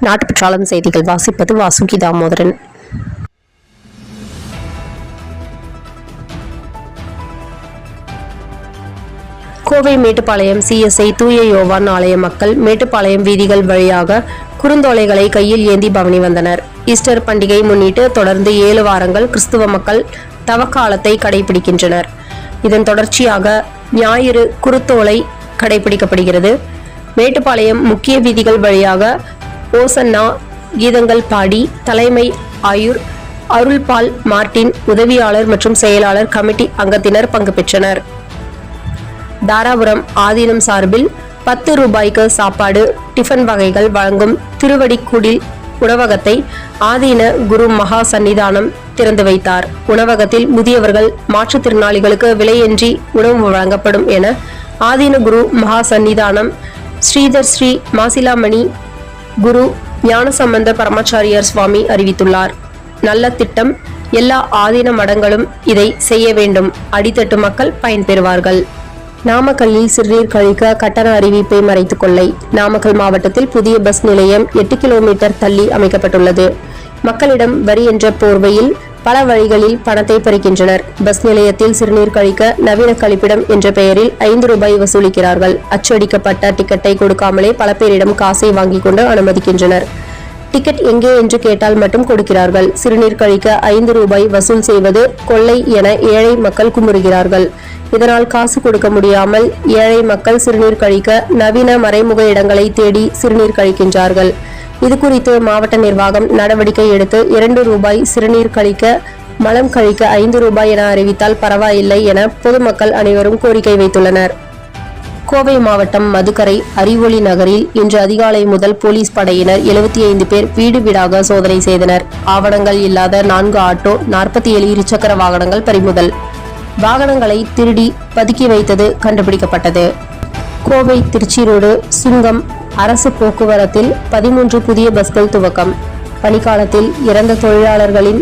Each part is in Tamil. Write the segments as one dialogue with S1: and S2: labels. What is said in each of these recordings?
S1: நாட்டுப்பற்றாளன் செய்திகள் வாசிப்பது வாசுகி தாமோதரன். கோவை மேட்டுப்பாளையம் CSI தூய யோவான் ஆலய மக்கள் மேட்டுப்பாளையம் வீதிகள் வழியாக குறுந்தோலைகளை கையில் ஏந்தி பவனி வந்தனர். ஈஸ்டர் பண்டிகை முன்னிட்டு தொடர்ந்து 7 வாரங்கள் கிறிஸ்துவ மக்கள் தவக்காலத்தை கடைபிடிக்கின்றனர். இதன் தொடர்ச்சியாக ஞாயிறு குருத்தோலை கடைபிடிக்கப்படுகிறது. மேட்டுப்பாளையம் முக்கிய வீதிகள் வழியாக ஓசன்னா கீதங்கள் பாடி தலைமை ஆயுர் அருள்பால் மார்ட்டின் உதவியாளர் மற்றும் செயலாளர் கமிட்டி அங்கத்தினர் பங்கு பெற்றனர். தாராபுரம் ஆதீனம் சார்பில் 10 ரூபாய்க்கு சாப்பாடு டிஃபன் வகைகள் வழங்கும் திருவடிக்குடில் உணவகத்தை ஆதீன குரு மகா சன்னிதானம் திறந்து வைத்தார். உணவகத்தில் முதியவர்கள் மாற்றுத்திறனாளிகளுக்கு விலையின்றி உணவு வழங்கப்படும் என ஆதீன குரு மகா சன்னிதானம் ஸ்ரீதர் ஸ்ரீ மாசிலாமணி குரு ஞானசம்பந்த பரமாச்சாரியார் சுவாமி அறிவித்துள்ளார். நல்ல திட்டம், எல்லா ஆதீன மடங்களும் இதை செய்ய வேண்டும். அடித்தட்டு மக்கள் பயன்பெறுவார்கள். நாமக்கல்லில் சிறுநீர் கழிக்க கட்டண அறிவிப்பை மறைத்துக் கொள்ளை. நாமக்கல் மாவட்டத்தில் புதிய பஸ் நிலையம் 8 கிலோமீட்டர் தள்ளி அமைக்கப்பட்டுள்ளது. மக்களிடம் வரி என்ற போர்வையில் பல வழிகளில் பணத்தை பறிக்கின்றனர். பஸ் நிலையத்தில் சிறுநீர் கழிக்க நவீன கழிப்பிடம் என்ற பெயரில் 5 ரூபாய் வசூலிக்கிறார்கள். அச்சடிக்கப்பட்ட டிக்கெட்டை கொடுக்காமலே பல பேரிடம் காசை வாங்கிக் கொண்டு அனுமதிக்கின்றனர். டிக்கெட் எங்கே என்று கேட்டால் மட்டும் கொடுக்கிறார்கள். சிறுநீர் கழிக்க 5 ரூபாய் வசூல் செய்வது கொள்ளை என ஏழை மக்கள் குமுறுகிறார்கள். இதனால் காசு கொடுக்க முடியாமல் ஏழை மக்கள் சிறுநீர் கழிக்க நவீன மறைமுக இடங்களை தேடி சிறுநீர் கழிக்கின்றார்கள். இதுகுறித்து மாவட்ட நிர்வாகம் நடவடிக்கை எடுத்து 2 ரூபாய் சிறுநீர் கழிக்க, மலம் கழிக்க 5 ரூபாய் என அறிவித்தால் பரவாயில்லை என பொதுமக்கள் அனைவரும் கோரிக்கை வைத்துள்ளனர். கோவை மாவட்டம் மதுக்கரை அறிவொளி நகரில் இன்று அதிகாலை முதல் போலீஸ் படையினர் 75 பேர் வீடு வீடாக சோதனை செய்தனர். ஆவணங்கள் இல்லாத 4 ஆட்டோ, 47 இருசக்கர வாகனங்கள் பறிமுதல். வாகனங்களை திருடி பதுக்கி வைத்தது கண்டுபிடிக்கப்பட்டது. கோவை திருச்சி ரோடு சுங்கம் அரசு போக்குவரத்தில் 13 புதிய பஸ்கள் துவக்கம். பணிக்காலத்தில் இறந்த தொழிலாளர்களின்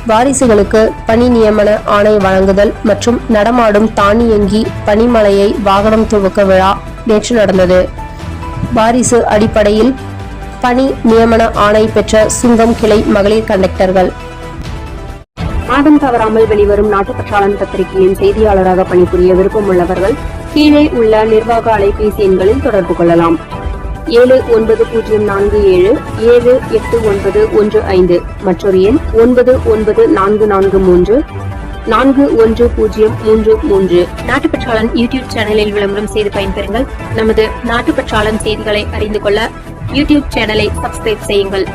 S1: வாரிசுகளுக்கு பணி நியமன ஆணை வழங்குதல் மற்றும் நடமாடும் தானியங்கி பனிமலையை வாகனம் துவக்க விழா நேற்று நடந்தது. வாரிசு அடிப்படையில் பணி நியமன ஆணை பெற்ற சுங்கம் கிளை மகளிர் கண்டக்டர்கள்.
S2: மாதம் தவறாமல் வெளிவரும் நாட்டுப்பற்றாளன் பத்திரிகையின் செய்தியாளராக பணிபுரிய விருப்பம் உள்ளவர்கள் கீழே உள்ள நிர்வாக அலைபேசி எண்களில் தொடர்பு கொள்ளலாம். 7947789115 மற்றொரு எண் 9944341033. நாட்டுப்பற்றாளன் யூடியூப் சேனலில் விளம்பரம் செய்து பயன்பெறுங்கள். நமது நாட்டுப்பற்றாளன் செய்திகளை அறிந்து கொள்ள யூடியூப் சேனலை சப்ஸ்கிரைப் செய்யுங்கள்.